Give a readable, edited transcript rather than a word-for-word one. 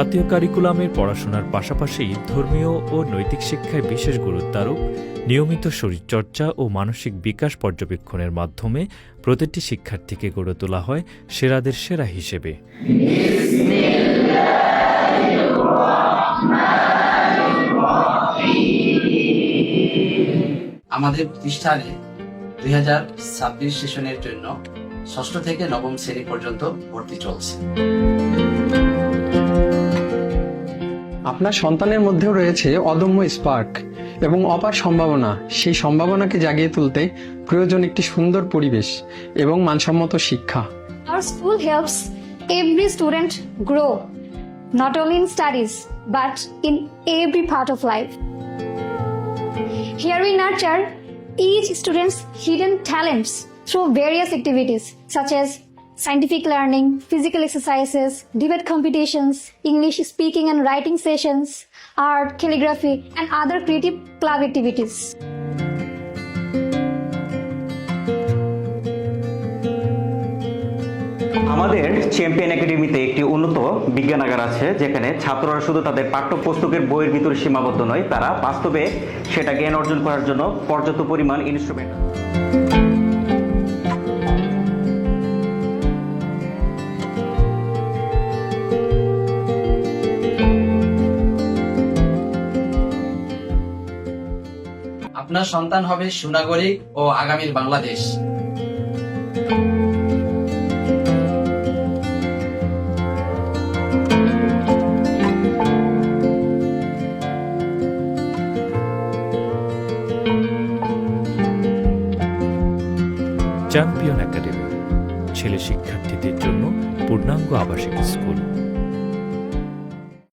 জাতীয় কারিকুলামের পড়াশোনার পাশাপাশি ধর্মীয় ও নৈতিক শিক্ষায় বিশেষ গুরুত্ব আরোপ, নিয়মিত শরীরচর্চা ও মানসিক বিকাশ পর্যবেক্ষণের মাধ্যমে প্রতিটি শিক্ষার্থীকে গড়ে তোলা হয় সেরাদের সেরা হিসেবে। আমাদের প্রতিষ্ঠানে 2026 সেশনের জন্য ষষ্ঠ থেকে নবম শ্রেণী পর্যন্ত ভর্তি চলছে। আপনার সন্তানের মধ্যেও রয়েছে অদম্য স্পার্ক এবং অপার সম্ভাবনা। সেই সম্ভাবনাকে জাগিয়ে তুলতে প্রয়োজন একটি সুন্দর পরিবেশ এবং মানসম্মত শিক্ষা। Our school helps every student grow, not only in studies, but in every part of life. Here we nurture each student's hidden talents through various activities such as scientific learning, physical exercises, debate competitions, English speaking and writing sessions, art, calligraphy, and other creative club activities. আমাদের champion একাডেমিতে একটি উন্নত বিজ্ঞানাগার আছে, যেখানে ছাত্ররা শুধু তাদের পাঠ্যপুস্তকের বইয়ের ভিতরে সীমাবদ্ধ নয়, তারা বাস্তবে সেটা জ্ঞান অর্জন করার জন্য পর্যাপ্ত পরিমাণ ইনস্ট্রুমেন্ট। আপনার সন্তান হবে সুনাগরিক ও আগামীর বাংলাদেশ। চ্যাম্পিয়ন একাডেমি, ছেলে শিক্ষার্থীদের জন্য পূর্ণাঙ্গ আবাসিক স্কুল।